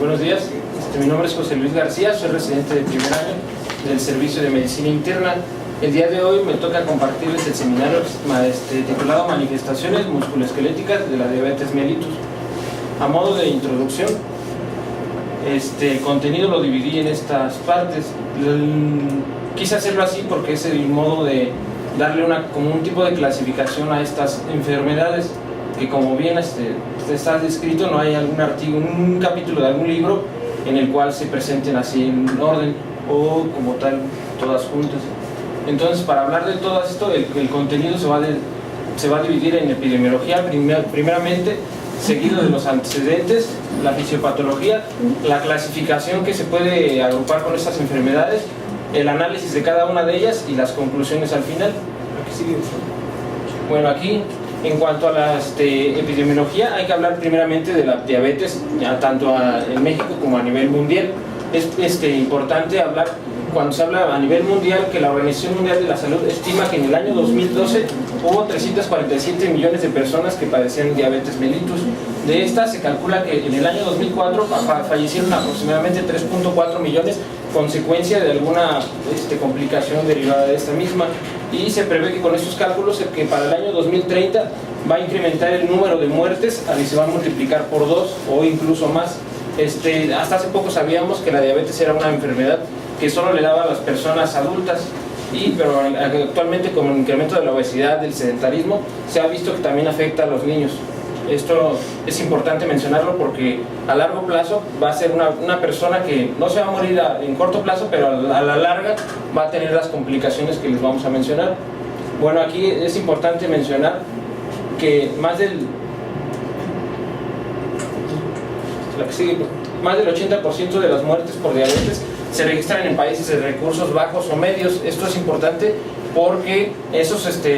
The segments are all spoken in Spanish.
Buenos días, mi nombre es José Luis García, soy residente de primer año del Servicio de Medicina Interna. El día de hoy me toca compartirles el seminario titulado Manifestaciones musculoesqueléticas de la diabetes mellitus. A modo de introducción, el contenido lo dividí en estas partes. Quise hacerlo así porque es el modo de darle como un tipo de clasificación a estas enfermedades que, como bien está descrito, no hay algún artículo, un capítulo de algún libro en el cual se presenten así en orden o como tal todas juntas. Entonces, para hablar de todo esto, el contenido se va a dividir en epidemiología primeramente, seguido de los antecedentes, la fisiopatología, la clasificación que se puede agrupar con estas enfermedades, el análisis de cada una de ellas y las conclusiones al final. Bueno, aquí en cuanto a la epidemiología, hay que hablar primeramente de la diabetes, tanto en México como a nivel mundial. Es importante hablar, cuando se habla a nivel mundial, que la Organización Mundial de la Salud estima que en el año 2012 hubo 347 millones de personas que padecían diabetes mellitus. De estas, se calcula que en el año 2004 fallecieron aproximadamente 3.4 millones consecuencia de alguna complicación derivada de esta misma, y se prevé que con estos cálculos que para el año 2030 va a incrementar el número de muertes y se va a multiplicar por 2 o incluso más. Hasta hace poco sabíamos que la diabetes era una enfermedad que solo le daba a las personas adultas, pero actualmente con el incremento de la obesidad, del sedentarismo, se ha visto que también afecta a los niños. Esto es importante mencionarlo porque a largo plazo va a ser una persona que no se va a morir en corto plazo, pero a la larga va a tener las complicaciones que les vamos a mencionar. Bueno, aquí es importante mencionar que más del 80% de las muertes por diabetes se registran en países de recursos bajos o medios. Esto es importante porque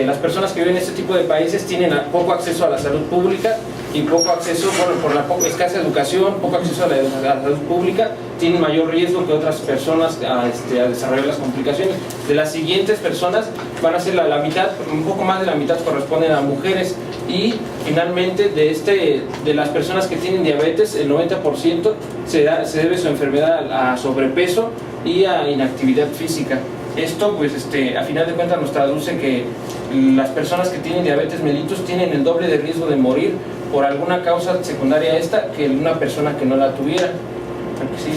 las personas que viven en este tipo de países tienen poco acceso a la salud pública y poco acceso, por la escasa educación, poco acceso a la salud pública, tienen mayor riesgo que otras personas a desarrollar las complicaciones. De las siguientes personas van a ser la mitad, un poco más de la mitad corresponden a mujeres, y finalmente de las personas que tienen diabetes, el 90% se debe su enfermedad a sobrepeso y a inactividad física. Esto, pues, a final de cuentas nos traduce que las personas que tienen diabetes mellitus tienen el doble de riesgo de morir por alguna causa secundaria a esta que una persona que no la tuviera. Aquí sí.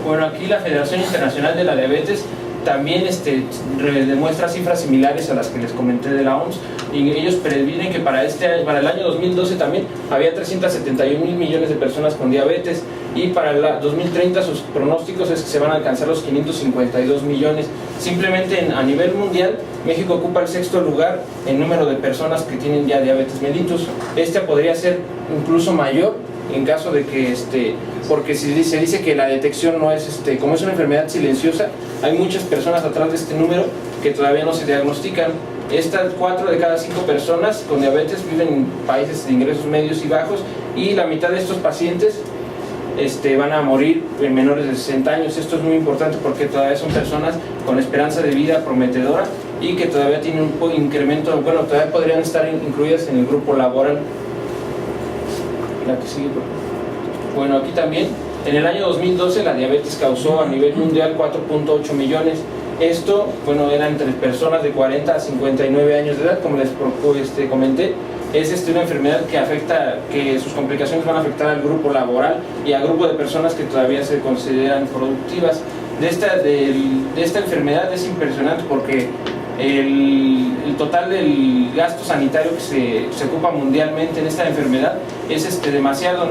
Bueno, aquí la Federación Internacional de la Diabetes también demuestra cifras similares a las que les comenté de la OMS, y ellos previenen que para el año 2012 también había 371 mil millones de personas con diabetes, y para el 2030 sus pronósticos es que se van a alcanzar los 552 millones. Simplemente a nivel mundial, México ocupa el 6º lugar en número de personas que tienen ya diabetes mellitus. Podría ser incluso mayor en caso de que, porque se dice que la detección no es, como es una enfermedad silenciosa, hay muchas personas atrás de este número que todavía no se diagnostican. 4 de cada 5 personas con diabetes viven en países de ingresos medios y bajos, y la mitad de estos pacientes van a morir en menores de 60 años. Esto es muy importante porque todavía son personas con esperanza de vida prometedora y que todavía tienen un incremento, todavía podrían estar incluidas en el grupo laboral. La que sigue. Bueno, aquí también, en el año 2012 la diabetes causó a nivel mundial 4.8 millones. Esto, era entre personas de 40 a 59 años de edad, como les comenté. Es una enfermedad que sus complicaciones van a afectar al grupo laboral y al grupo de personas que todavía se consideran productivas. De esta enfermedad es impresionante porque el total del gasto sanitario que se ocupa mundialmente en esta enfermedad es demasiado.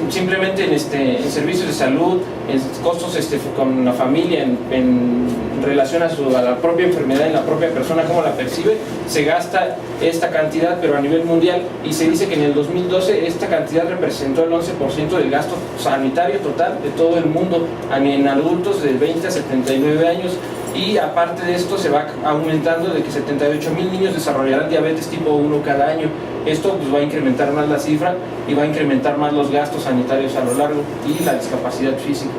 Simplemente en servicios de salud, en costos con la familia, en relación a la propia enfermedad, en la propia persona, cómo la percibe, se gasta esta cantidad, pero a nivel mundial, y se dice que en el 2012 esta cantidad representó el 11% del gasto sanitario total de todo el mundo en adultos de 20 a 79 años. Y aparte de esto se va aumentando, de que 78 mil niños desarrollarán diabetes tipo 1 cada año. Esto va a incrementar más la cifra y va a incrementar más los gastos sanitarios a lo largo y la discapacidad física.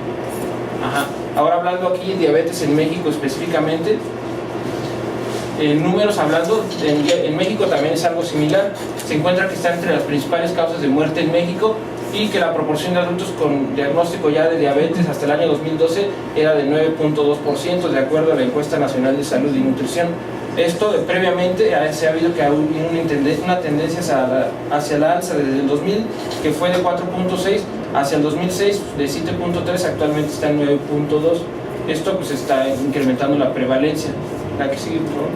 Ahora hablando aquí de diabetes en México específicamente, en números hablando, en México también es algo similar. Se encuentra que está entre las principales causas de muerte en México y que la proporción de adultos con diagnóstico ya de diabetes hasta el año 2012 era de 9.2%, de acuerdo a la Encuesta Nacional de Salud y Nutrición. Esto previamente se ha habido que una tendencia hacia la alza desde el 2000, que fue de 4.6, hacia el 2006 de 7.3, actualmente está en 9.2. Esto pues está incrementando la prevalencia. La que sigue, por favor.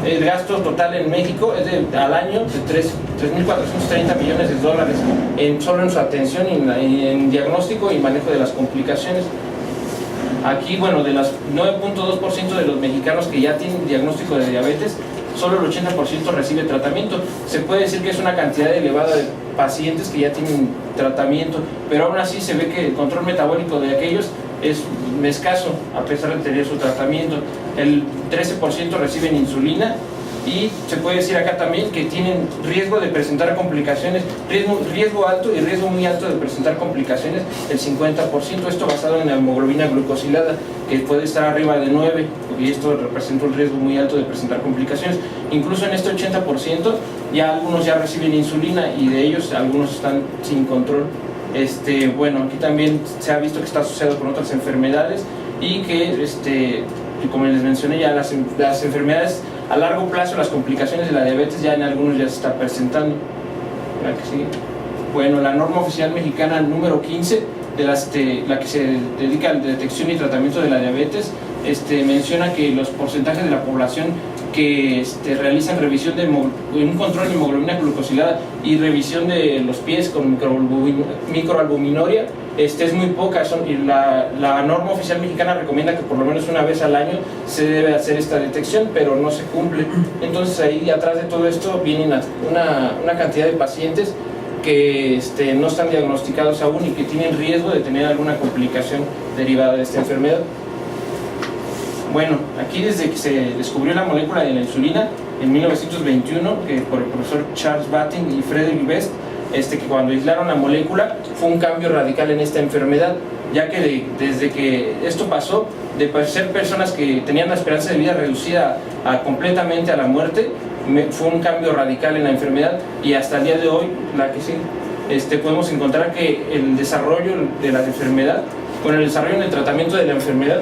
El gasto total en México es al año de 3.430 millones de dólares solo en su atención y en diagnóstico y manejo de las complicaciones. Aquí, bueno, de las 9.2% de los mexicanos que ya tienen diagnóstico de diabetes, solo el 80% recibe tratamiento. Se puede decir que es una cantidad elevada de pacientes que ya tienen tratamiento, pero aún así se ve que el control metabólico de aquellos es escaso a pesar de tener su tratamiento. El 13% reciben insulina y se puede decir acá también que tienen riesgo de presentar complicaciones, riesgo alto y riesgo muy alto de presentar complicaciones, el 50%, esto basado en la hemoglobina glucosilada, que puede estar arriba de 9, y esto representa un riesgo muy alto de presentar complicaciones. Incluso en este 80% ya algunos ya reciben insulina y de ellos algunos están sin control. Bueno, aquí también se ha visto que está asociado con otras enfermedades y que, como les mencioné, ya las enfermedades a largo plazo, las complicaciones de la diabetes ya en algunos ya se está presentando. Bueno, la norma oficial mexicana número 15, la que se dedica a la detección y tratamiento de la diabetes, menciona que los porcentajes de la población que realizan revisión de un control de hemoglobina glucosilada y revisión de los pies con microalbuminuria es muy poca, y la norma oficial mexicana recomienda que por lo menos una vez al año se debe hacer esta detección, pero no se cumple. Entonces ahí atrás de todo esto viene una cantidad de pacientes que no están diagnosticados aún y que tienen riesgo de tener alguna complicación derivada de esta enfermedad. Bueno, aquí desde que se descubrió la molécula de la insulina en 1921, que por el profesor Charles Batting y Frederick Best, que cuando aislaron la molécula fue un cambio radical en esta enfermedad, ya que desde que esto pasó, de ser personas que tenían la esperanza de vida reducida completamente a la muerte, fue un cambio radical en la enfermedad, y hasta el día de hoy, podemos encontrar que el desarrollo de la enfermedad, con el desarrollo en el tratamiento de la enfermedad,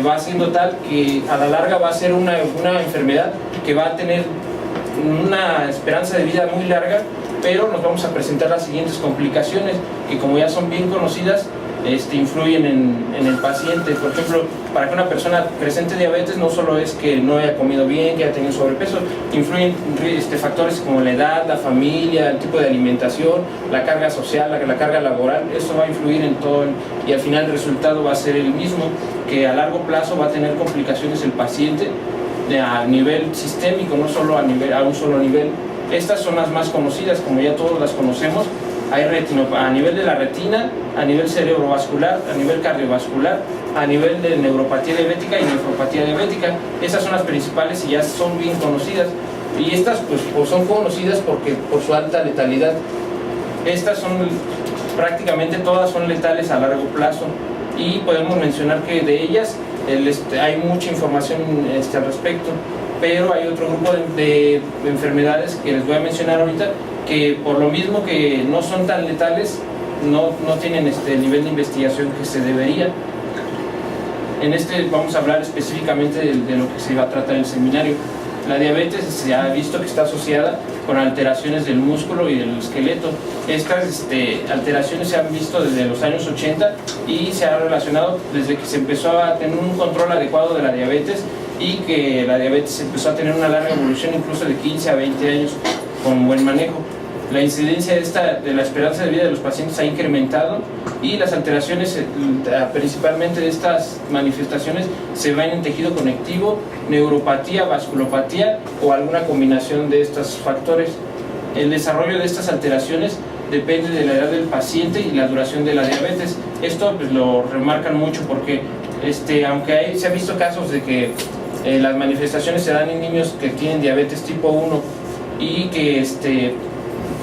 va siendo tal que a la larga va a ser una enfermedad que va a tener una esperanza de vida muy larga, pero nos vamos a presentar las siguientes complicaciones que, como ya son bien conocidas, influyen en el paciente. Por ejemplo, para que una persona presente diabetes no solo es que no haya comido bien, que haya tenido sobrepeso, influyen factores como la edad, la familia, el tipo de alimentación, la carga social, la carga laboral. Eso va a influir en todo y al final el resultado va a ser el mismo, que a largo plazo va a tener complicaciones el paciente a nivel sistémico, no solo a un solo nivel. Estas son las más conocidas, como ya todos las conocemos. Hay a nivel de la retina, a nivel cerebrovascular, a nivel cardiovascular, a nivel de neuropatía diabética y nefropatía diabética. Esas son las principales y ya son bien conocidas. Y estas pues son conocidas por su alta letalidad. Estas prácticamente todas son letales a largo plazo, y podemos mencionar que de ellas hay mucha información al respecto, pero hay otro grupo de enfermedades que les voy a mencionar ahorita, que por lo mismo que no son tan letales, no tienen el nivel de investigación que se debería. Vamos a hablar específicamente de lo que se va a tratar en el seminario. La diabetes se ha visto que está asociada con alteraciones del músculo y del esqueleto. Estas alteraciones se han visto desde los años 80 y se ha relacionado desde que se empezó a tener un control adecuado de la diabetes, y que la diabetes empezó a tener una larga evolución, incluso de 15 a 20 años, con buen manejo. La incidencia de la esperanza de vida de los pacientes ha incrementado, y las alteraciones, principalmente de estas manifestaciones, se ven en tejido conectivo, neuropatía, vasculopatía o alguna combinación de estos factores. El desarrollo de estas alteraciones depende de la edad del paciente y la duración de la diabetes. Esto pues lo remarcan mucho porque aunque se ha visto casos de que las manifestaciones se dan en niños que tienen diabetes tipo 1 y que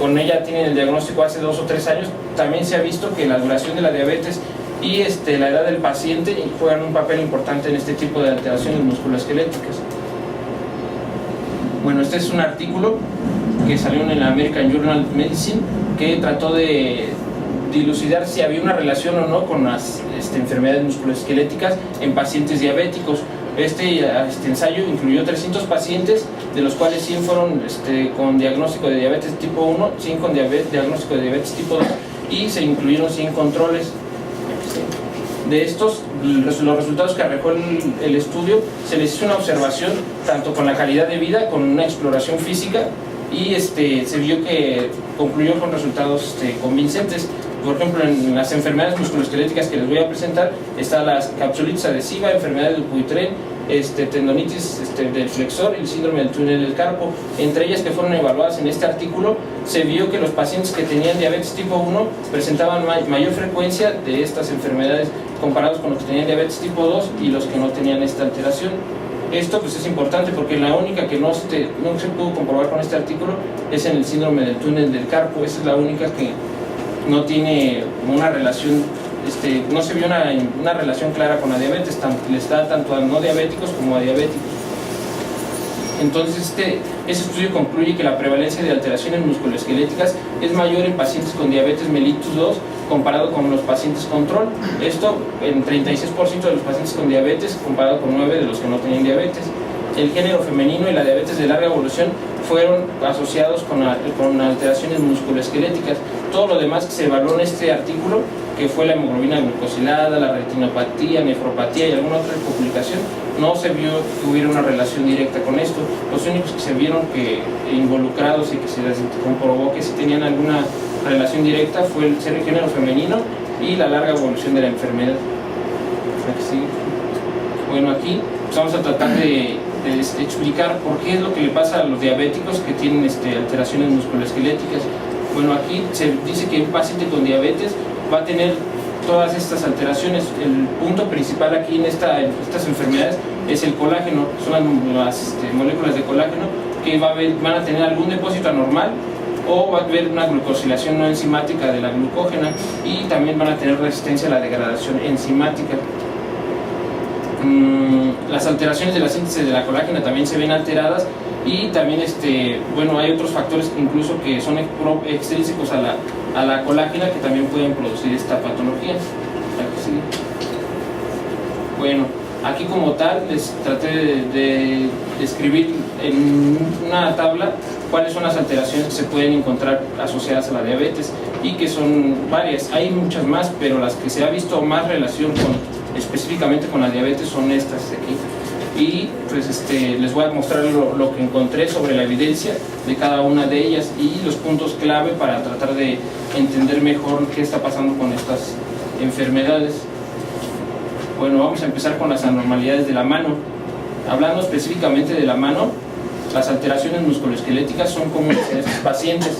con ella tienen el diagnóstico hace 2 o 3 años, también se ha visto que la duración de la diabetes y la edad del paciente juegan un papel importante en este tipo de alteraciones musculoesqueléticas. Bueno, este es un artículo que salió en el American Journal of Medicine, que trató de dilucidar si había una relación o no con las enfermedades musculoesqueléticas en pacientes diabéticos. Este ensayo incluyó 300 pacientes, de los cuales 100 fueron con diagnóstico de diabetes tipo 1, 100 con diagnóstico de diabetes tipo 2, y se incluyeron 100 controles. De estos, los resultados que arrojó el estudio, se les hizo una observación tanto con la calidad de vida, con una exploración física, y se vio que concluyó con resultados convincentes. Por ejemplo, en las enfermedades musculoesqueléticas que les voy a presentar está la capsulitis adhesiva, enfermedad del Dupuytren, tendonitis del flexor y el síndrome del túnel del carpo. Entre ellas, que fueron evaluadas en este artículo, se vio que los pacientes que tenían diabetes tipo 1 presentaban mayor frecuencia de estas enfermedades comparados con los que tenían diabetes tipo 2 y los que no tenían esta alteración. Esto pues es importante porque la única que no se pudo comprobar con este artículo es en el síndrome del túnel del carpo. Esa es la única que no tiene una relación, no se vio una relación clara con la diabetes, les da tanto a no diabéticos como a diabéticos. Entonces ese estudio concluye que la prevalencia de alteraciones musculoesqueléticas es mayor en pacientes con diabetes mellitus 2 comparado con los pacientes control. Esto en 36% de los pacientes con diabetes comparado con 9% de los que no tenían diabetes. El género femenino y la diabetes de larga evolución fueron asociados con alteraciones musculoesqueléticas. Todo lo demás que se evaluó en este artículo, que fue la hemoglobina glucosilada, la retinopatía, nefropatía y alguna otra complicación, no se vio que hubiera una relación directa con esto. Los únicos que se vieron que involucrados y que se les comprobó que sí tenían alguna relación directa fue el género femenino y la larga evolución de la enfermedad. Bueno, aquí pues vamos a tratar de explicar por qué es lo que le pasa a los diabéticos que tienen alteraciones musculoesqueléticas. Bueno, aquí se dice que un paciente con diabetes va a tener todas estas alteraciones. El punto principal aquí en estas enfermedades es el colágeno, son las moléculas de colágeno que van a tener algún depósito anormal o va a haber una glucosilación no enzimática de la glucógena y también van a tener resistencia a la degradación enzimática. Las alteraciones de la síntesis de la colágena también se ven alteradas y también hay otros factores incluso que son extrínsecos a la colágena que también pueden producir esta patología. Bueno, aquí como tal les traté de describir en una tabla cuáles son las alteraciones que se pueden encontrar asociadas a la diabetes y que son varias. Hay muchas más, pero las que se ha visto más relación específicamente con la diabetes son estas de aquí. Y pues les voy a mostrar lo que encontré sobre la evidencia de cada una de ellas y los puntos clave para tratar de entender mejor qué está pasando con estas enfermedades. Bueno, vamos a empezar con las anormalidades de la mano. Hablando específicamente de la mano, las alteraciones musculoesqueléticas son comunes en estos pacientes.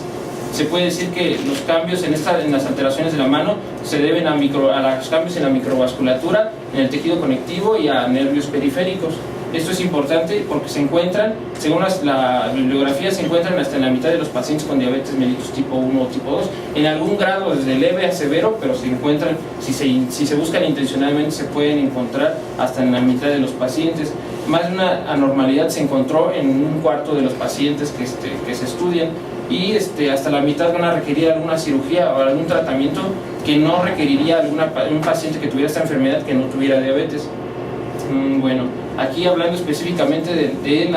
Se puede decir que los cambios en las alteraciones de la mano se deben a los cambios en la microvasculatura, en el tejido conectivo y a nervios periféricos. Esto es importante porque se encuentran, según la bibliografía, se encuentran hasta en la mitad de los pacientes con diabetes mellitus tipo 1 o tipo 2, en algún grado desde leve a severo, pero se encuentran, si se buscan intencionalmente, se pueden encontrar hasta en la mitad de los pacientes. Más de una anormalidad se encontró en un cuarto de los pacientes que se estudian y hasta la mitad van a requerir alguna cirugía o algún tratamiento que no requeriría un paciente que tuviera esta enfermedad que no tuviera diabetes. Bueno, aquí hablando específicamente de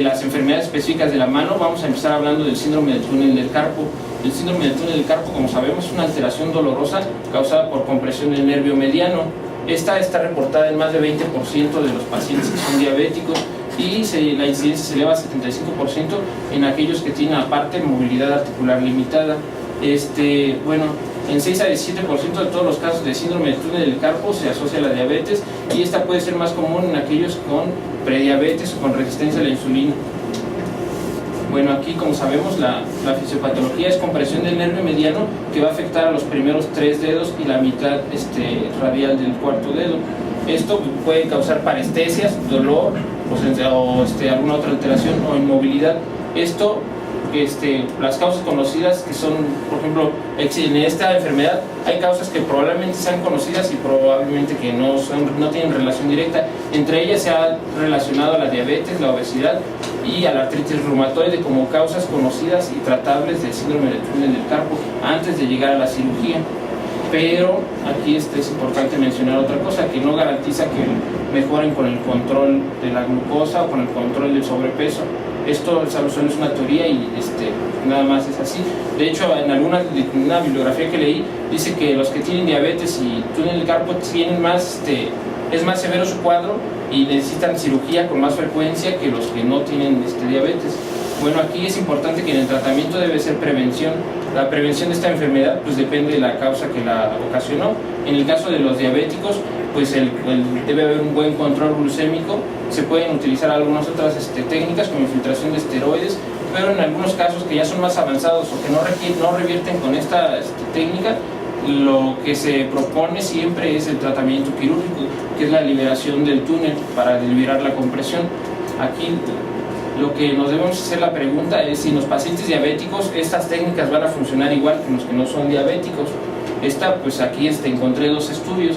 las enfermedades específicas de la mano, vamos a empezar hablando del síndrome del túnel del carpo. El síndrome del túnel del carpo, como sabemos, es una alteración dolorosa causada por compresión del nervio mediano. Esta está reportada en más de 20% de los pacientes que son diabéticos y la incidencia se eleva a 75% en aquellos que tienen aparte movilidad articular limitada. Bueno, en 6 a 17% de todos los casos de síndrome del túnel del carpo se asocia a la diabetes y esta puede ser más común en aquellos con prediabetes o con resistencia a la insulina. Bueno, aquí como sabemos la fisiopatología es compresión del nervio mediano que va a afectar a los primeros 3 dedos y la mitad radial del cuarto dedo. Esto puede causar parestesias, dolor o alguna otra alteración o inmovilidad. Esto, las causas conocidas que son, por ejemplo, en esta enfermedad hay causas que probablemente sean conocidas y probablemente que no tienen relación directa. Entre ellas se ha relacionado la diabetes, la obesidad y a la artritis reumatoide como causas conocidas y tratables del síndrome del túnel del carpo antes de llegar a la cirugía. Pero aquí es importante mencionar otra cosa, que no garantiza que mejoren con el control de la glucosa o con el control del sobrepeso. Esto solo es una teoría y nada más es así. De hecho, en una bibliografía que leí, dice que los que tienen diabetes y túnel del carpo tienen más, es más severo su cuadro y necesitan cirugía con más frecuencia que los que no tienen diabetes. Bueno, aquí es importante que en el tratamiento debe ser prevención. La prevención de esta enfermedad pues depende de la causa que la ocasionó. En el caso de los diabéticos, pues debe haber un buen control glucémico. Se pueden utilizar algunas otras técnicas como infiltración de esteroides, pero en algunos casos que ya son más avanzados o que no revierten con esta técnica, lo que se propone siempre es el tratamiento quirúrgico, que es la liberación del túnel para liberar la compresión. Aquí lo que nos debemos hacer la pregunta es si en los pacientes diabéticos estas técnicas van a funcionar igual que en los que no son diabéticos. Pues aquí encontré dos estudios,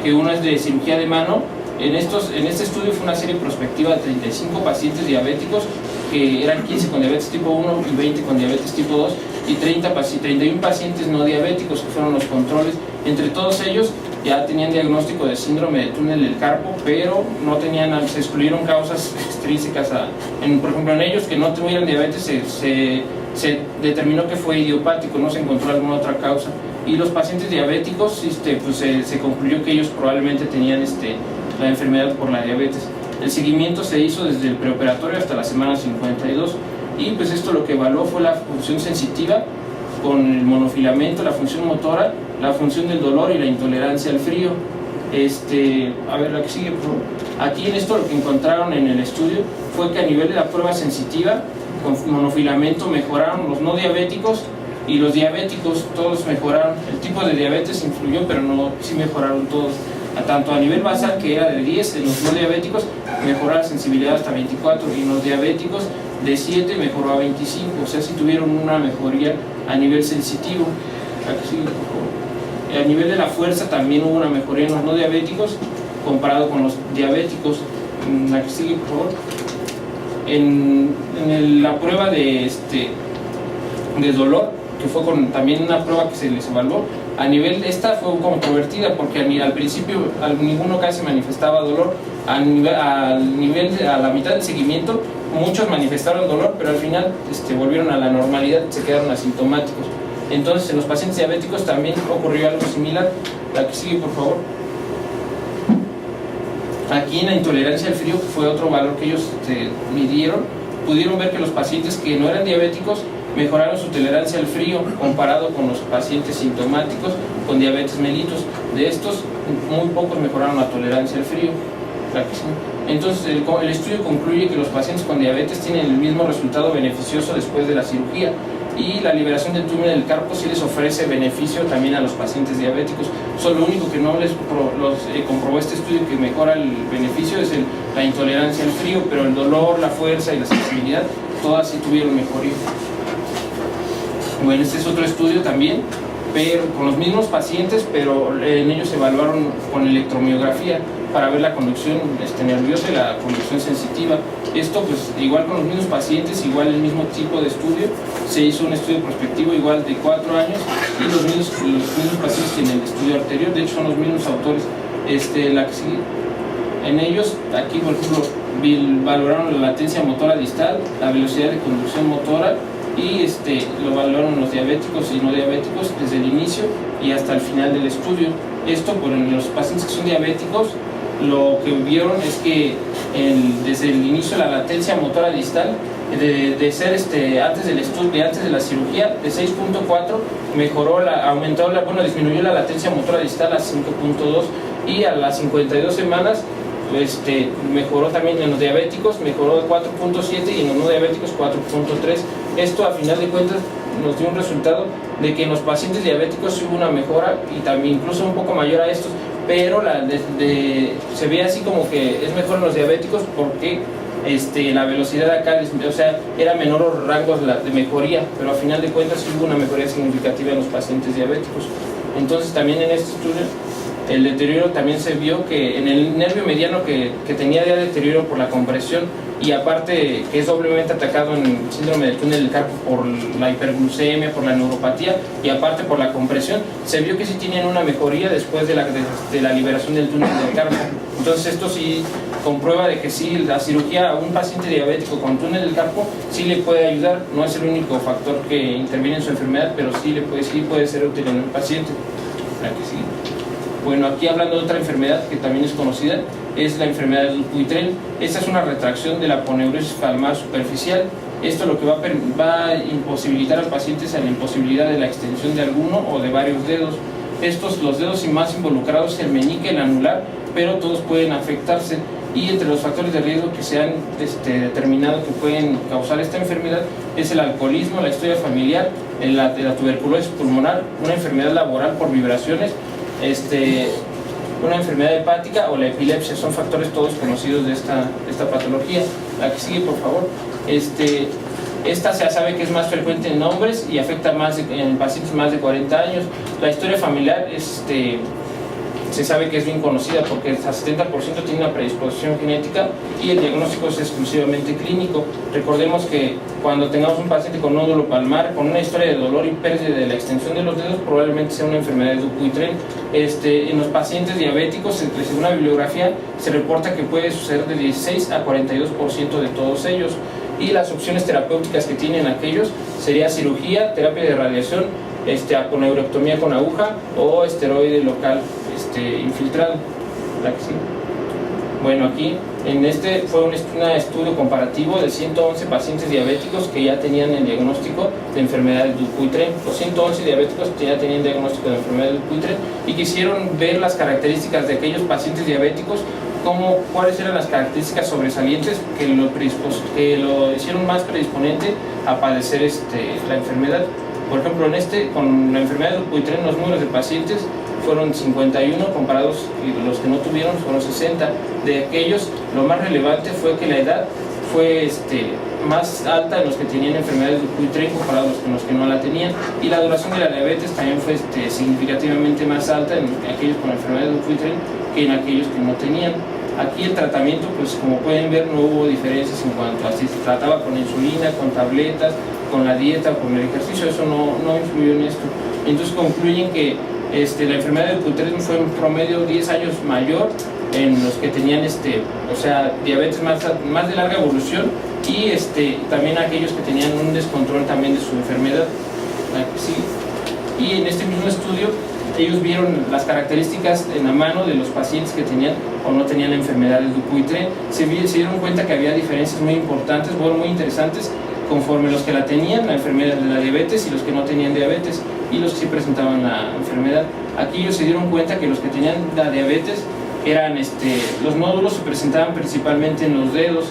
que uno es de cirugía de mano. En este estudio fue una serie prospectiva de 35 pacientes diabéticos, que eran 15 con diabetes tipo 1 y 20 con diabetes tipo 2, y 31 pacientes no diabéticos, que fueron los controles. Entre todos ellos ya tenían diagnóstico de síndrome de túnel del carpo, pero se excluyeron causas extrínsecas. Por ejemplo, en ellos que no tuvieran diabetes se determinó que fue idiopático, no se encontró alguna otra causa. Y los pacientes diabéticos, pues se concluyó que ellos probablemente tenían la enfermedad por la diabetes. El seguimiento se hizo desde el preoperatorio hasta la semana 52, y pues esto lo que evaluó fue la función sensitiva con el monofilamento, la función motora, la función del dolor y la intolerancia al frío. A ver, la que sigue, por favor. Aquí en esto lo que encontraron en el estudio fue que a nivel de la prueba sensitiva con monofilamento mejoraron los no diabéticos y los diabéticos, todos mejoraron. El tipo de diabetes influyó, pero sí mejoraron todos. Tanto a nivel basal, que era de 10 en los no diabéticos, mejoró la sensibilidad hasta 24, y en los diabéticos de 7 mejoró a 25, o sea, sí tuvieron una mejoría a nivel sensitivo. Aquí sigue, por favor. A nivel de la fuerza también hubo una mejoría en los no diabéticos comparado con los diabéticos. Aquí sigue, por favor. En la prueba de dolor, que fue también una prueba que se les evaluó, a nivel esta fue controvertida porque al principio ninguno casi manifestaba dolor. A la mitad del seguimiento muchos manifestaron dolor, pero al final volvieron a la normalidad, se quedaron asintomáticos. Entonces en los pacientes diabéticos también ocurrió algo similar. La que sigue, por favor. Aquí en la intolerancia al frío, que fue otro valor que ellos midieron, pudieron ver que los pacientes que no eran diabéticos mejoraron su tolerancia al frío comparado con los pacientes sintomáticos con diabetes mellitus. De estos, muy pocos mejoraron la tolerancia al frío. Entonces el estudio concluye que los pacientes con diabetes tienen el mismo resultado beneficioso después de la cirugía, y la liberación del túnel del carpo sí les ofrece beneficio también a los pacientes diabéticos. Lo único que no les comprobó este estudio que mejora el beneficio es la intolerancia al frío, pero el dolor, la fuerza y la sensibilidad, todas sí tuvieron mejoría. Bueno, este es otro estudio también, pero con los mismos pacientes, pero en ellos se evaluaron con electromiografía para ver la conducción nerviosa y la conducción sensitiva. Esto pues igual con los mismos pacientes, igual el mismo tipo de estudio. Se hizo un estudio prospectivo igual de 4 años, y los mismos pacientes que en el estudio anterior, de hecho son los mismos autores. La que sigue. En ellos, aquí por ejemplo, valoraron la latencia motora distal, la velocidad de conducción motora, y lo valoraron los diabéticos y no diabéticos desde el inicio y hasta el final del estudio. Esto por los pacientes que son diabéticos, lo que vieron es que desde el inicio la latencia motora distal de ser antes del estudio, antes de la cirugía, de 6.4 disminuyó la latencia motora distal a 5.2, y a las 52 semanas mejoró también en los diabéticos, mejoró de 4.7, y en los no diabéticos 4.3. Esto a final de cuentas nos dio un resultado de que en los pacientes diabéticos hubo una mejora, y también incluso un poco mayor a estos, pero se ve así como que es mejor en los diabéticos porque la velocidad acá, o sea, era menor los rangos de mejoría, pero a final de cuentas hubo una mejoría significativa en los pacientes diabéticos. Entonces también en este estudio El deterioro también se vio que en el nervio mediano que tenía ya deterioro por la compresión, y aparte que es doblemente atacado en el síndrome del túnel del carpo por la hiperglucemia, por la neuropatía y aparte por la compresión, se vio que sí tienen una mejoría después de la liberación del túnel del carpo. Entonces esto sí comprueba de que sí, la cirugía a un paciente diabético con túnel del carpo sí le puede ayudar. No es el único factor que interviene en su enfermedad, pero sí puede ser útil en el paciente. Bueno, aquí hablando de otra enfermedad que también es conocida, es la enfermedad de Dupuytren. Esta es una retracción de la aponeurosis palmar superficial. Esto lo que va a imposibilitar al paciente es la imposibilidad de la extensión de alguno o de varios dedos. Los dedos más involucrados es el meñique y el anular, pero todos pueden afectarse. Y entre los factores de riesgo que se han determinado que pueden causar esta enfermedad es el alcoholismo, la historia familiar, la tuberculosis pulmonar, una enfermedad laboral por vibraciones, una enfermedad hepática o la epilepsia. Son factores todos conocidos de esta patología. La que sigue, por favor. Esta se sabe que es más frecuente en hombres y afecta en pacientes más de 40 años. La historia familiar se sabe que es bien conocida porque hasta 70% tiene una predisposición genética y el diagnóstico es exclusivamente clínico. Recordemos que cuando tengamos un paciente con nódulo palmar, con una historia de dolor y pérdida de la extensión de los dedos, probablemente sea una enfermedad de Dupuytren. En los pacientes diabéticos, según la bibliografía, se reporta que puede suceder de 16 a 42% de todos ellos. Y las opciones terapéuticas que tienen aquellos sería cirugía, terapia de radiación, aponeurectomía con aguja o esteroide local infiltrado. La que sí. Bueno, aquí fue un estudio comparativo de 111 pacientes diabéticos que ya tenían el diagnóstico de enfermedad de Dupuytren. Los 111 diabéticos que ya tenían diagnóstico de enfermedad de Dupuytren y quisieron ver las características de aquellos pacientes diabéticos, cuáles eran las características sobresalientes que lo hicieron más predisponente a padecer la enfermedad. Por ejemplo, con la enfermedad de Dupuytren, los números de pacientes fueron 51 comparados y los que no tuvieron fueron 60. De aquellos, lo más relevante fue que la edad fue más alta en los que tenían enfermedad de Dupuytren comparados con los que no la tenían, y la duración de la diabetes también fue significativamente más alta en aquellos con enfermedad de Dupuytren que en aquellos que no tenían. Aquí el tratamiento, pues como pueden ver, no hubo diferencias en cuanto a si se trataba con insulina, con tabletas, con la dieta o con el ejercicio. Eso no influyó en esto. Entonces concluyen que la enfermedad de Dupuytren fue en promedio 10 años mayor en los que tenían diabetes más de larga evolución y también aquellos que tenían un descontrol también de su enfermedad. Sí. Y en este mismo estudio ellos vieron las características en la mano de los pacientes que tenían o no tenían la enfermedad de Dupuytren. Se dieron cuenta que había diferencias muy importantes, muy interesantes, conforme los que la tenían, la enfermedad de la diabetes, y los que no tenían diabetes, y los que sí presentaban la enfermedad. Aquí ellos se dieron cuenta que los que tenían la diabetes eran, los nódulos se presentaban principalmente en los dedos,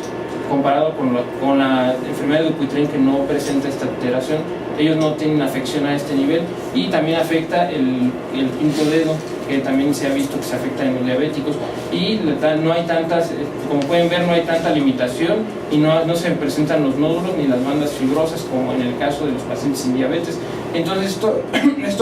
comparado con la enfermedad de Dupuytren, que no presenta esta alteración. Ellos no tienen afección a este nivel, y también afecta el quinto dedo, que también se ha visto que se afecta en los diabéticos, y no hay tantas, como pueden ver, no hay tanta limitación y no se presentan los nódulos ni las bandas fibrosas como en el caso de los pacientes sin diabetes. Entonces esto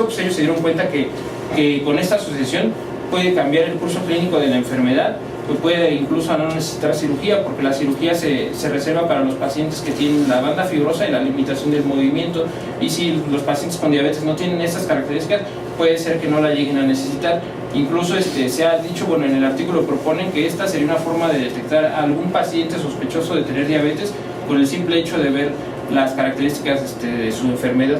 pues ellos se dieron cuenta que con esta asociación puede cambiar el curso clínico de la enfermedad, pues puede incluso no necesitar cirugía, porque la cirugía se reserva para los pacientes que tienen la banda fibrosa y la limitación del movimiento, y si los pacientes con diabetes no tienen estas características, puede ser que no la lleguen a necesitar. Incluso se ha dicho, en el artículo proponen que esta sería una forma de detectar a algún paciente sospechoso de tener diabetes por el simple hecho de ver las características de su enfermedad.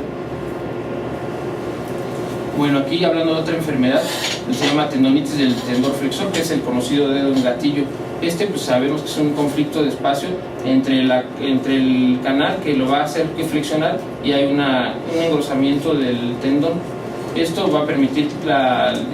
Bueno, aquí hablando de otra enfermedad, se llama tendonitis del tendón flexor, que es el conocido dedo en gatillo. Pues sabemos que es un conflicto de espacio entre el canal que lo va a hacer que flexionar, y hay un engrosamiento del tendón. Esto va a permitir,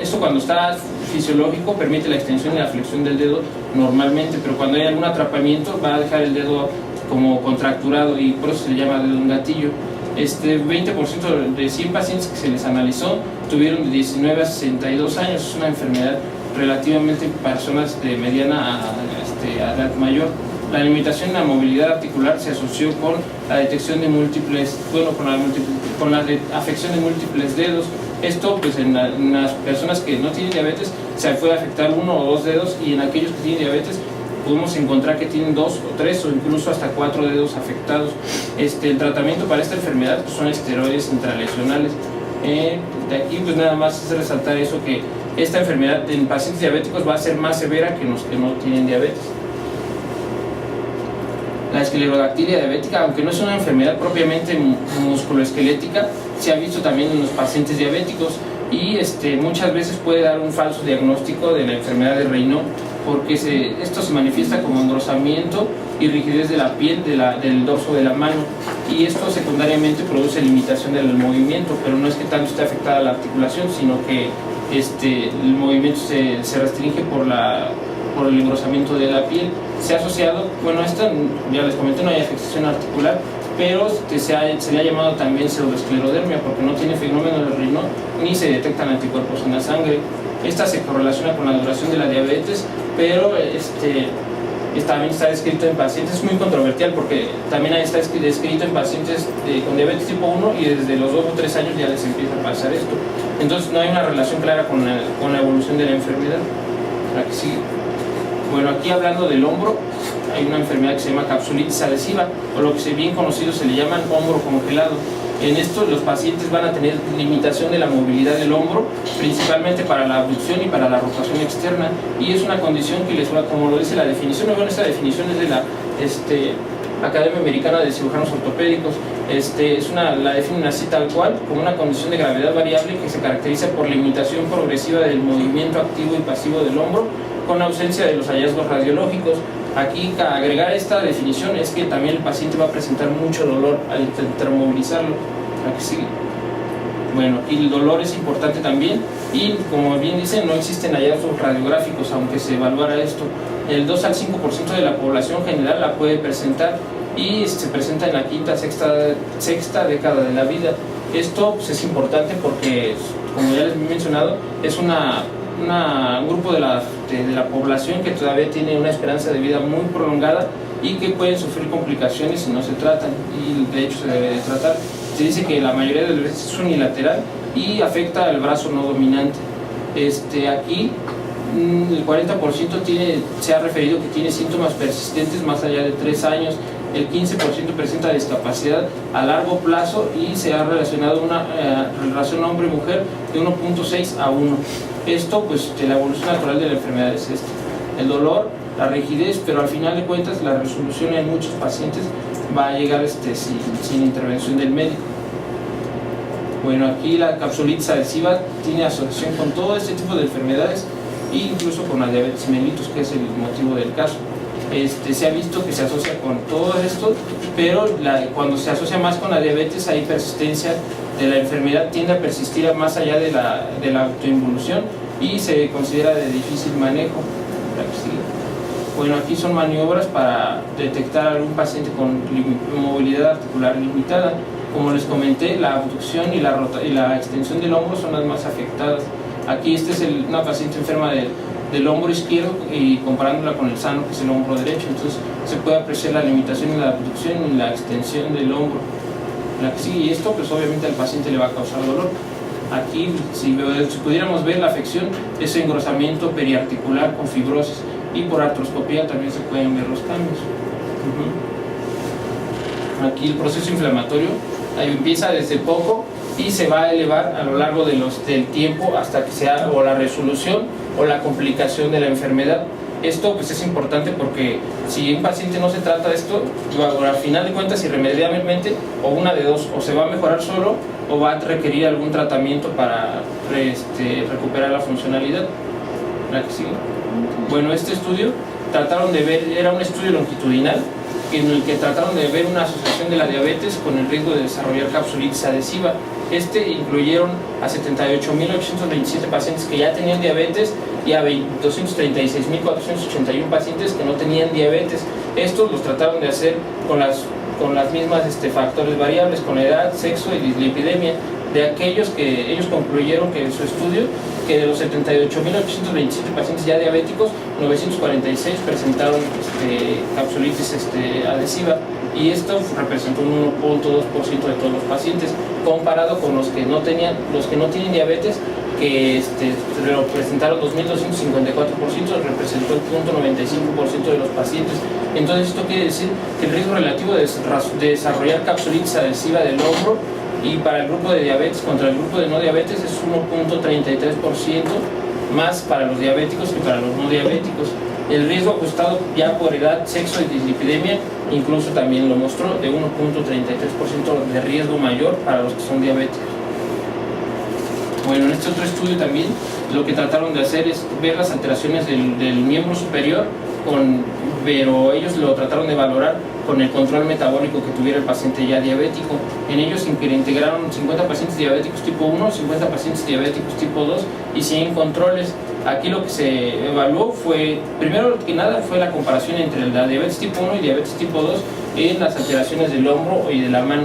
esto cuando está fisiológico permite la extensión y la flexión del dedo normalmente, pero cuando hay algún atrapamiento va a dejar el dedo como contracturado, y por eso se le llama dedo en gatillo. 20% de 100 pacientes que se les analizó tuvieron de 19 a 62 años. Es una enfermedad relativamente personas de mediana a edad mayor. La limitación en la movilidad articular se asoció con la detección de múltiples, con la afección de múltiples dedos, Esto pues en las personas que no tienen diabetes se puede afectar 1 o 2 dedos, y en aquellos que tienen diabetes podemos encontrar que tienen 2 o 3 o incluso hasta 4 dedos afectados. El tratamiento para esta enfermedad pues, son esteroides intralesionales. De aquí pues nada más es resaltar eso, que esta enfermedad en pacientes diabéticos va a ser más severa que en los que no tienen diabetes. La esclerodactilia diabética, aunque no es una enfermedad propiamente musculoesquelética, se ha visto también en los pacientes diabéticos, y muchas veces puede dar un falso diagnóstico de la enfermedad de Raynaud, porque esto se manifiesta como engrosamiento y rigidez de la piel del dorso de la mano, y esto secundariamente produce limitación del movimiento, pero no es que tanto esté afectada la articulación, sino que el movimiento se restringe por el engrosamiento de la piel. Se ha asociado, bueno, esta ya les comenté, no hay afectación articular, pero se le ha llamado también pseudoesclerodermia, porque no tiene fenómeno de Raynaud ni se detectan anticuerpos en la sangre. Esta se correlaciona con la duración de la diabetes, pero también está descrito en pacientes, es muy controversial porque también está descrito en pacientes con diabetes tipo 1 y desde los 2 o 3 años ya les empieza a pasar esto. Entonces no hay una relación clara con la evolución de la enfermedad. La que sigue. Bueno, aquí hablando del hombro, hay una enfermedad que se llama capsulitis adhesiva, o lo que es bien conocido se le llaman hombro congelado. En esto los pacientes van a tener limitación de la movilidad del hombro, principalmente para la abducción y para la rotación externa, y es una condición que les va, como lo dice la definición, bueno, esta definición es de la Academia Americana de Cirujanos Ortopédicos, la definen así tal cual, como una condición de gravedad variable que se caracteriza por limitación progresiva del movimiento activo y pasivo del hombro, con ausencia de los hallazgos radiológicos. Aquí agregar esta definición es que también el paciente va a presentar mucho dolor al intentar movilizarlo. Aquí sigue. Bueno, y el dolor es importante también, y como bien dicen, no existen hallazgos radiográficos, aunque se evaluara esto. El 2 al 5% de la población general la puede presentar, y se presenta en la quinta, sexta década de la vida. Esto pues, es importante porque, como ya les he mencionado, es un grupo de la población que todavía tiene una esperanza de vida muy prolongada y que pueden sufrir complicaciones si no se tratan, y de hecho se debe de tratar. Se dice que la mayoría de las veces es unilateral y afecta al brazo no dominante. Aquí el 40% se ha referido que tiene síntomas persistentes más allá de 3 años, el 15% presenta discapacidad a largo plazo, y se ha relacionado una relación hombre-mujer de 1.6 a 1. Esto, pues, la evolución natural de la enfermedad es el dolor, la rigidez, pero al final de cuentas la resolución en muchos pacientes va a llegar sin intervención del médico. Bueno, aquí la capsulitis adhesiva tiene asociación con todo este tipo de enfermedades, e incluso con la diabetes mellitus, que es el motivo del caso. Se ha visto que se asocia con todo esto, pero cuando se asocia más con la diabetes hay persistencia de la enfermedad, tiende a persistir más allá de la autoinvolución, y se considera de difícil manejo. Bueno, aquí son maniobras para detectar a algún paciente con movilidad articular limitada. Como les comenté, la abducción y la extensión del hombro son las más afectadas. Aquí es una paciente enferma del hombro izquierdo, y comparándola con el sano, que es el hombro derecho, entonces se puede apreciar la limitación en la abducción y la extensión del hombro. Y esto pues obviamente al paciente le va a causar dolor. Aquí, si pudiéramos ver la afección, es engrosamiento periarticular con fibrosis, y por artroscopía también se pueden ver los cambios. Aquí el proceso inflamatorio empieza desde poco y se va a elevar a lo largo del tiempo hasta que sea o la resolución o la complicación de la enfermedad. Esto pues es importante porque si un paciente no se trata de esto, al final de cuentas irremediablemente, o una de dos, o se va a mejorar solo o va a requerir algún tratamiento para recuperar la funcionalidad. ¿La que sigue? Bueno, este estudio trataron de ver, era un estudio longitudinal en el que trataron de ver una asociación de la diabetes con el riesgo de desarrollar capsulitis adhesiva. Incluyeron a 78.827 pacientes que ya tenían diabetes y a 236.481 pacientes que no tenían diabetes. Estos los trataron de hacer con las mismas factores variables, con la edad, sexo y dislipidemia. De aquellos que ellos concluyeron que en su estudio, que de los 78.827 pacientes ya diabéticos, 946 presentaron capsulitis adhesiva. y esto representó un 1.2% de todos los pacientes, comparado con los que no tienen diabetes, que representaron 2.254%, representó el 0.95% de los pacientes. Entonces esto quiere decir que el riesgo relativo de desarrollar capsulitis adhesiva del hombro y para el grupo de diabetes contra el grupo de no diabetes es 1.33% más para los diabéticos que para los no diabéticos. El riesgo ajustado ya por edad, sexo y dislipidemia incluso también lo mostró, de 1.33% de riesgo mayor para los que son diabéticos. Bueno, en este otro estudio también lo que trataron de hacer es ver las alteraciones del miembro superior, pero ellos lo trataron de valorar con el control metabólico que tuviera el paciente ya diabético. En ellos integraron 50 pacientes diabéticos tipo 1, 50 pacientes diabéticos tipo 2 y 100 controles. Aquí lo que se evaluó fue, primero que nada, fue la comparación entre la diabetes tipo 1 y diabetes tipo 2 en las alteraciones del hombro y de la mano,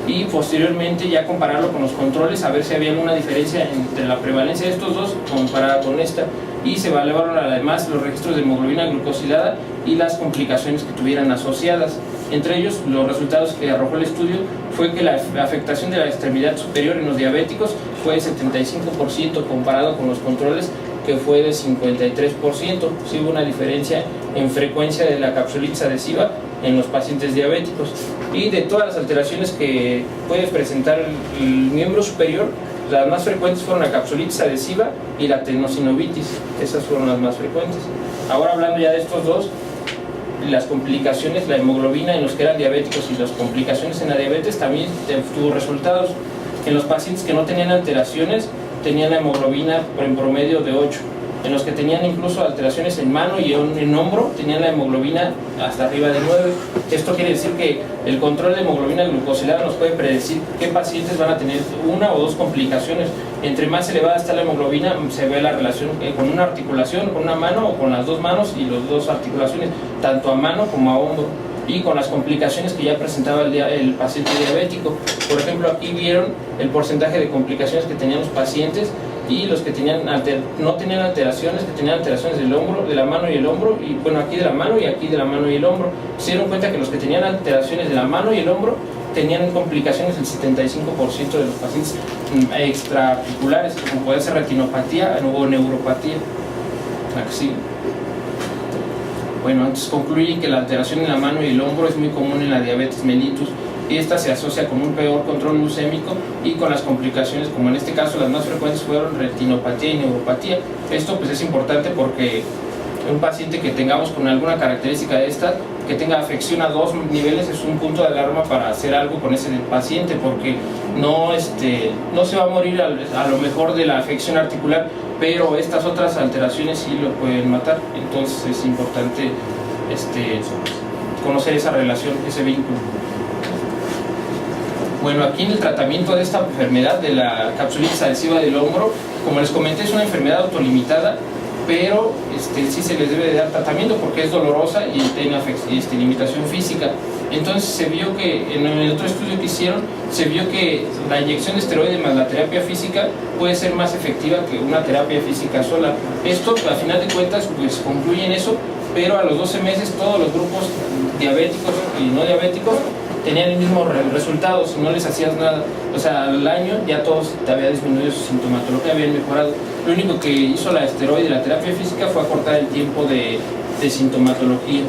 y posteriormente ya compararlo con los controles a ver si había alguna diferencia entre la prevalencia de estos dos comparada con esta, y se evaluaron además los registros de hemoglobina glucosilada y las complicaciones que tuvieran asociadas. Entre ellos, los resultados que arrojó el estudio fue que la afectación de la extremidad superior en los diabéticos fue de 75% comparado con los controles, que fue de 53%. Sí hubo una diferencia en frecuencia de la capsulitis adhesiva en los pacientes diabéticos. Y de todas las alteraciones que puede presentar el miembro superior, las más frecuentes fueron la capsulitis adhesiva y la tenosinovitis. Esas fueron las más frecuentes. Ahora, hablando ya de estos dos, las complicaciones, la hemoglobina en los que eran diabéticos y las complicaciones en la diabetes también tuvo resultados. En los pacientes que no tenían alteraciones, tenían la hemoglobina en promedio de 8. En los que tenían incluso alteraciones en mano y en hombro, tenían la hemoglobina hasta arriba de 9. Esto quiere decir que el control de hemoglobina glucosilada nos puede predecir qué pacientes van a tener una o dos complicaciones. Entre más elevada está la hemoglobina, se ve la relación con una articulación, con una mano o con las dos manos y las dos articulaciones, tanto a mano como a hombro, y con las complicaciones que ya presentaba el paciente diabético. Por ejemplo, aquí vieron el porcentaje de complicaciones que tenían los pacientes, y los que no tenían alteraciones, que tenían alteraciones del hombro, de la mano y el hombro, y bueno, aquí de la mano y aquí de la mano y el hombro. Se dieron cuenta que los que tenían alteraciones de la mano y el hombro tenían complicaciones del 75% de los pacientes extraarticulares, como puede ser retinopatía o neuropatía. Así. Bueno, antes concluyen que la alteración en la mano y el hombro es muy común en la diabetes mellitus, y esta se asocia con un peor control glucémico y con las complicaciones, como en este caso las más frecuentes fueron retinopatía y neuropatía. Esto pues es importante porque un paciente que tengamos con alguna característica de esta, que tenga afección a 2 niveles, es un punto de alarma para hacer algo con ese paciente, porque no se va a morir a lo mejor de la afección articular, pero estas otras alteraciones sí lo pueden matar. Entonces es importante conocer esa relación, ese vínculo. Bueno, aquí en el tratamiento de esta enfermedad de la capsulitis adhesiva del hombro, como les comenté, es una enfermedad autolimitada, pero sí se les debe de dar tratamiento porque es dolorosa y tiene limitación física. Entonces se vio que en el otro estudio que hicieron, se vio que la inyección de esteroide más la terapia física puede ser más efectiva que una terapia física sola. Esto, a final de cuentas, pues concluye en eso, pero a los 12 meses todos los grupos diabéticos y no diabéticos tenían el mismo resultado si no les hacías nada. O sea, al año ya todos te había disminuido su sintomatología, habían mejorado. Lo único que hizo la esteroide y la terapia física fue acortar el tiempo de sintomatología.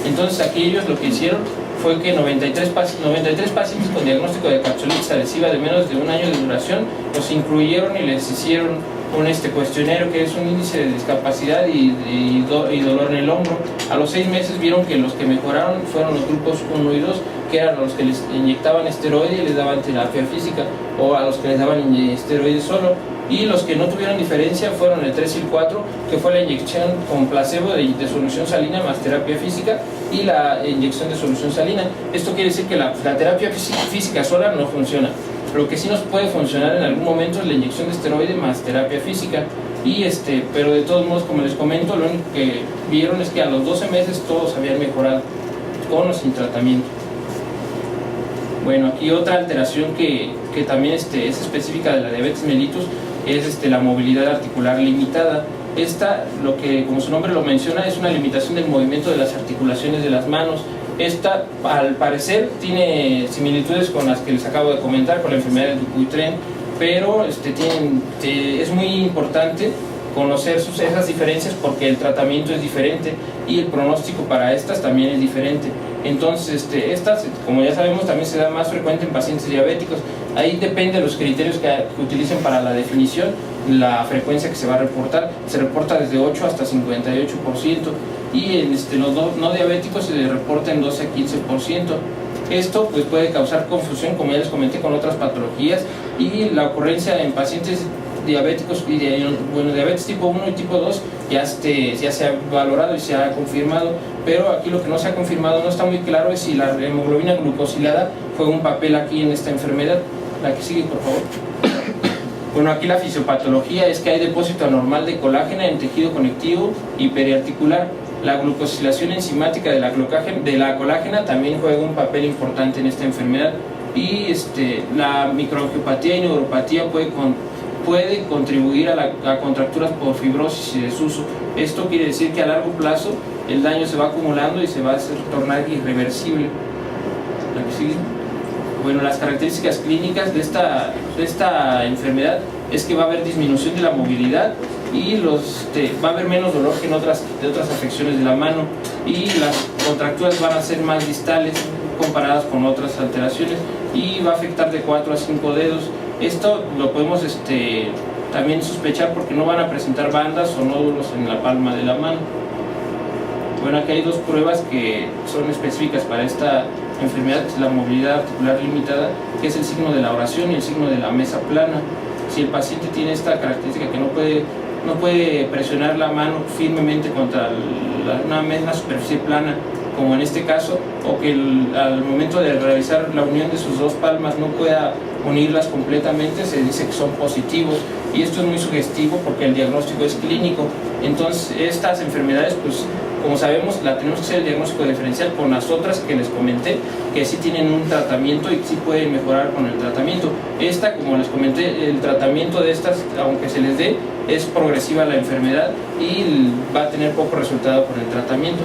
Entonces aquí ellos lo que hicieron fue que 93 pacientes con diagnóstico de capsulitis adhesiva de menos de 1 año de duración los incluyeron y les hicieron un cuestionario que es un índice de discapacidad y dolor en el hombro. A los 6 meses vieron que los que mejoraron fueron los grupos 1 y 2, que eran los que les inyectaban esteroide y les daban terapia física, o a los que les daban esteroide solo. Y los que no tuvieron diferencia fueron el 3 y el 4, que fue la inyección con placebo de solución salina más terapia física, y la inyección de solución salina. Esto quiere decir que la terapia física sola no funciona. Lo que sí nos puede funcionar en algún momento es la inyección de esteroide más terapia física. Pero de todos modos, como les comento, lo único que vieron es que a los 12 meses todos habían mejorado, con o sin tratamiento. Bueno, aquí otra alteración que también es específica de la diabetes mellitus es la movilidad articular limitada. Esta, como su nombre lo menciona, es una limitación del movimiento de las articulaciones de las manos. Esta, al parecer, tiene similitudes con las que les acabo de comentar, con la enfermedad del Dupuytren, pero es muy importante conocer esas diferencias porque el tratamiento es diferente y el pronóstico para estas también es diferente. Entonces, estas, como ya sabemos, también se da más frecuente en pacientes diabéticos. Ahí depende de los criterios que utilicen para la definición, la frecuencia que se va a reportar. Se reporta desde 8 hasta 58%, y en los no diabéticos se reporta en 12 a 15%. Esto pues puede causar confusión, como ya les comenté, con otras patologías, y la ocurrencia en pacientes diabéticos y diabetes tipo 1 y tipo 2 ya se ha valorado y se ha confirmado, pero aquí lo que no se ha confirmado, no está muy claro, es si la hemoglobina glucosilada juega un papel aquí en esta enfermedad. La que sigue, por favor. Bueno, aquí la fisiopatología es que hay depósito anormal de colágena en tejido conectivo y periarticular. La glucosilación enzimática de la colágena también juega un papel importante en esta enfermedad, y la microangiopatía y neuropatía puede contribuir a contracturas por fibrosis y desuso. Esto quiere decir que a largo plazo el daño se va acumulando y se va a tornar irreversible. La que sigue. Bueno, las características clínicas de esta enfermedad es que va a haber disminución de la movilidad y va a haber menos dolor que en otras afecciones de la mano, y las contracturas van a ser más distales comparadas con otras alteraciones, y va a afectar de 4 a 5 dedos. Esto lo podemos también sospechar porque no van a presentar bandas o nódulos en la palma de la mano. Bueno, aquí hay dos pruebas que son específicas para esta enfermedad, que es la movilidad articular limitada, que es el signo de la oración, y el signo de la mesa plana. Si el paciente tiene esta característica, que no puede presionar la mano firmemente contra una superficie plana, como en este caso, o que al momento de realizar la unión de sus dos palmas no pueda unirlas completamente, se dice que son positivos, y esto es muy sugestivo porque el diagnóstico es clínico. Entonces, estas enfermedades, pues como sabemos, tenemos que hacer el diagnóstico diferencial con las otras que les comenté, que sí tienen un tratamiento y sí pueden mejorar con el tratamiento. Esta, como les comenté, el tratamiento de estas, aunque se les dé, es progresiva la enfermedad y va a tener poco resultado con el tratamiento.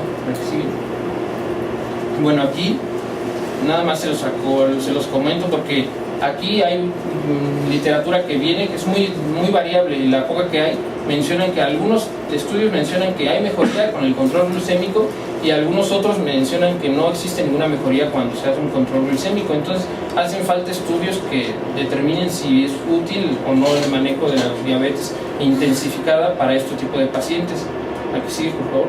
Bueno, aquí nada más se los comento porque aquí hay literatura que viene, que es muy variable, y la poca que hay mencionan que algunos estudios mencionan que hay mejoría con el control glucémico, y algunos otros mencionan que no existe ninguna mejoría cuando se hace un control glucémico. Entonces hacen falta estudios que determinen si es útil o no el manejo de la diabetes intensificada para este tipo de pacientes. Aquí sigue, por favor.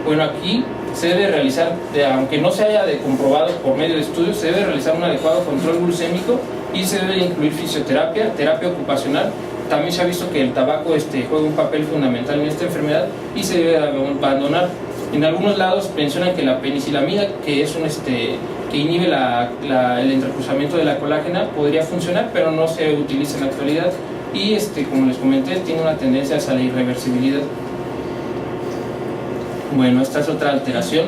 Bueno, aquí se debe realizar, aunque no se haya comprobado por medio de estudios, se debe realizar un adecuado control glucémico y se debe incluir fisioterapia, terapia ocupacional. También se ha visto que el tabaco juega un papel fundamental en esta enfermedad y se debe abandonar. En algunos lados mencionan que la penicilamida, que es que inhibe el entrecruzamiento de la colágena, podría funcionar, pero no se utiliza en la actualidad, y como les comenté, tiene una tendencia hacia la irreversibilidad. Bueno, esta es otra alteración,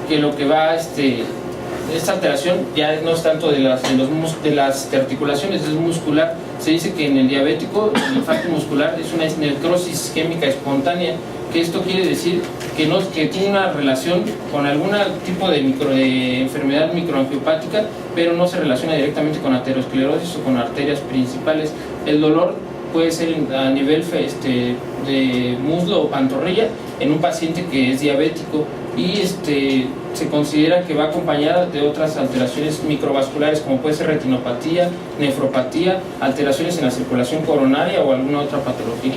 que lo que va esta alteración ya no es tanto de las articulaciones, es muscular. Se dice que en el diabético el infarto muscular es una necrosis isquémica espontánea, que esto quiere decir que tiene una relación con algún tipo de enfermedad microangiopática, pero no se relaciona directamente con aterosclerosis o con arterias principales. El dolor puede ser a nivel de muslo o pantorrilla en un paciente que es diabético, y se considera que va acompañada de otras alteraciones microvasculares, como puede ser retinopatía, nefropatía, alteraciones en la circulación coronaria o alguna otra patología.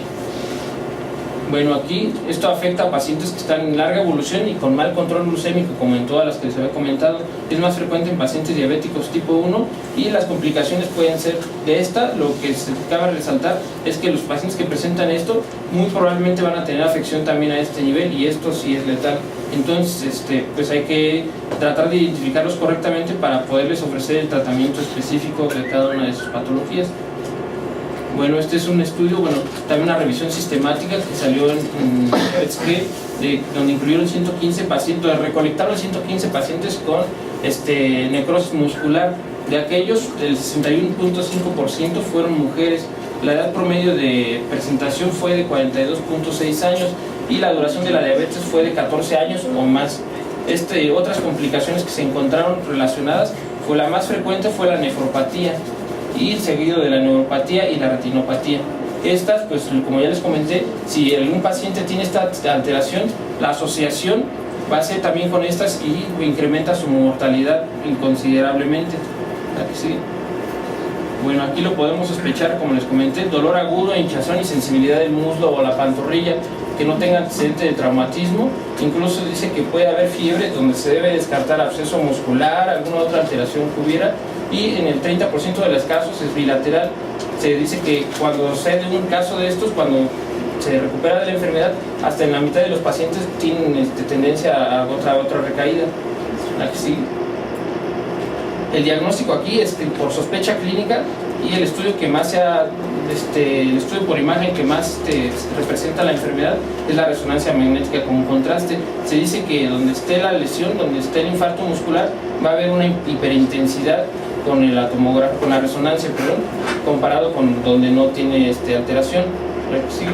Bueno, aquí esto afecta a pacientes que están en larga evolución y con mal control glucémico, como en todas las que les había comentado. Es más frecuente en pacientes diabéticos tipo 1, y las complicaciones pueden ser de esta. Lo que se cabe resaltar es que los pacientes que presentan esto muy probablemente van a tener afección también a este nivel, y esto sí es letal. Entonces, pues hay que tratar de identificarlos correctamente para poderles ofrecer el tratamiento específico de cada una de sus patologías. Bueno, este es un estudio, también una revisión sistemática que salió en donde incluyeron 115 pacientes, recolectaron 115 pacientes con necrosis muscular. De aquellos, el 61.5% fueron mujeres. La edad promedio de presentación fue de 42.6 años y la duración de la diabetes fue de 14 años o más. Otras complicaciones que se encontraron relacionadas, la más frecuente fue la nefropatía, y seguido de la neuropatía y la retinopatía. Estas, pues como ya les comenté, si algún paciente tiene esta alteración, la asociación va a ser también con estas y incrementa su mortalidad inconsiderablemente. ¿Sí? Bueno, aquí lo podemos sospechar, como les comenté, dolor agudo, hinchazón y sensibilidad del muslo o la pantorrilla que no tenga antecedente de traumatismo. Incluso dice que puede haber fiebre, donde se debe descartar absceso muscular, alguna otra alteración que hubiera, y en el 30% de los casos es bilateral. Se dice que cuando se da un caso de estos, cuando se recupera de la enfermedad, hasta en la mitad de los pacientes tienen tendencia a otra recaída. La que sigue. El diagnóstico aquí es por sospecha clínica, y el estudio que más el estudio por imagen que más representa la enfermedad es la resonancia magnética con contraste. Se dice que donde esté la lesión, donde esté el infarto muscular, va a haber una hiperintensidad con con la resonancia, comparado con donde no tiene alteración. ¿Sí?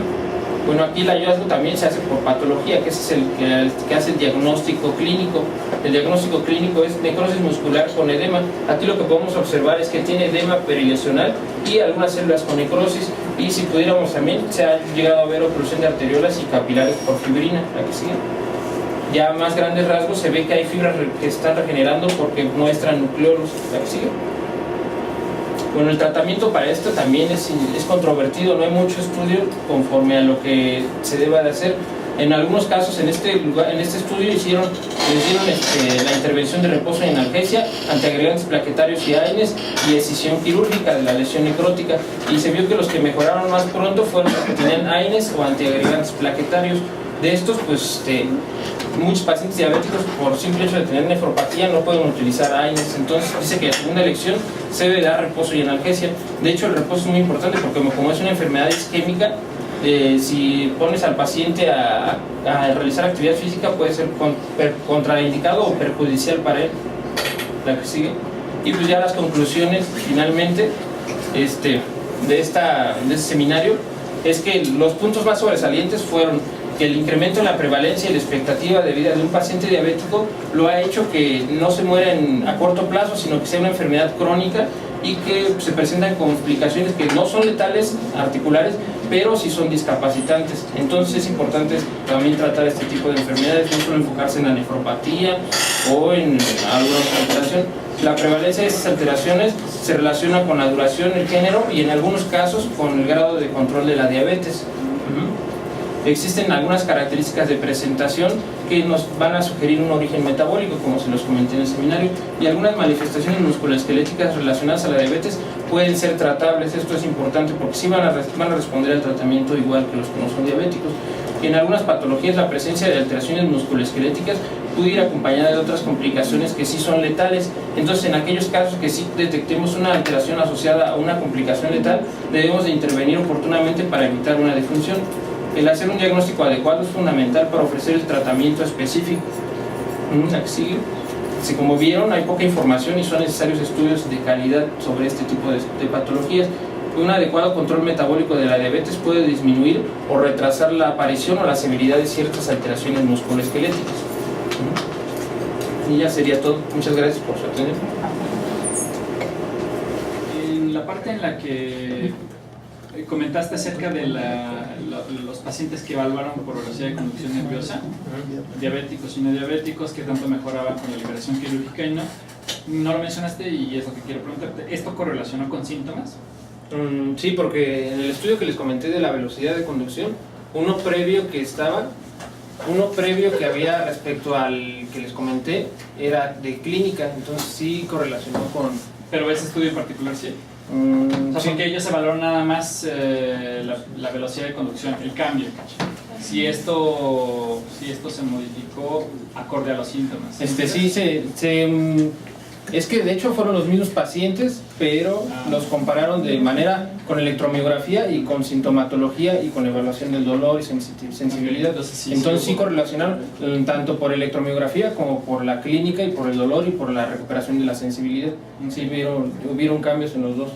Bueno, aquí el hallazgo también se hace por patología, que ese es el que hace el diagnóstico clínico. El diagnóstico clínico es necrosis muscular con edema. Aquí lo que podemos observar es que tiene edema perilesional y algunas células con necrosis, y si pudiéramos también, se ha llegado a ver oclusión de arteriolas y capilares por fibrina. La que sigue. Ya a más grandes rasgos se ve que hay fibras que están regenerando porque muestran nucleolos. La que sigue. Bueno, el tratamiento para esto también es controvertido, no hay mucho estudio conforme a lo que se deba de hacer. En algunos casos, en este estudio les dieron la intervención de reposo y analgesia, antiagregantes plaquetarios y AINES, y escisión quirúrgica de la lesión necrótica, y se vio que los que mejoraron más pronto fueron los que tenían AINES o antiagregantes plaquetarios. De estos, pues muchos pacientes diabéticos, por simple hecho de tener nefropatía, no pueden utilizar AINES. Entonces dice que la segunda elección se debe dar reposo y analgesia. De hecho, el reposo es muy importante porque como es una enfermedad isquémica, si pones al paciente a realizar actividad física, puede ser contraindicado o perjudicial para él. La que sigue. Y pues ya las conclusiones finalmente de este seminario es que los puntos más sobresalientes fueron que el incremento en la prevalencia y la expectativa de vida de un paciente diabético lo ha hecho que no se muera a corto plazo, sino que sea una enfermedad crónica, y que se presentan complicaciones que no son letales articulares, pero sí son discapacitantes. Entonces es importante también tratar este tipo de enfermedades, no solo enfocarse en la nefropatía o en alguna otra alteración. La prevalencia de estas alteraciones se relaciona con la duración, el género y en algunos casos con el grado de control de la diabetes. Existen algunas características de presentación que nos van a sugerir un origen metabólico, como se los comenté en el seminario, y algunas manifestaciones musculoesqueléticas relacionadas a la diabetes pueden ser tratables. Esto es importante porque sí van a responder al tratamiento igual que los que no son diabéticos. Y en algunas patologías la presencia de alteraciones musculoesqueléticas puede ir acompañada de otras complicaciones que sí son letales. Entonces, en aquellos casos que sí detectemos una alteración asociada a una complicación letal, debemos de intervenir oportunamente para evitar una defunción. El hacer un diagnóstico adecuado es fundamental para ofrecer el tratamiento específico. Sigue. Si como vieron, hay poca información y son necesarios estudios de calidad sobre este tipo de patologías. Un adecuado control metabólico de la diabetes puede disminuir o retrasar la aparición o la severidad de ciertas alteraciones musculoesqueléticas. Y ya sería todo. Muchas gracias por su atención. En la parte en la que comentaste acerca de los pacientes que evaluaron por velocidad de conducción nerviosa, diabéticos y no diabéticos, que tanto mejoraban con la liberación quirúrgica y no lo mencionaste, y es lo que quiero preguntarte. ¿Esto correlacionó con síntomas? Sí, porque en el estudio que les comenté de la velocidad de conducción, uno previo que había respecto al que les comenté era de clínica, entonces sí correlacionó con... Pero ese estudio en particular sí. Sí. Porque ellos evaluaron nada más la velocidad de conducción, el cambio. Si esto se modificó acorde a los síntomas. Sí, es que de hecho fueron los mismos pacientes, pero los compararon de manera con electromiografía y con sintomatología y con evaluación del dolor y sensibilidad. Entonces sí correlacionaron tanto por electromiografía como por la clínica y por el dolor y por la recuperación de la sensibilidad. Sí hubieron cambios en los dos.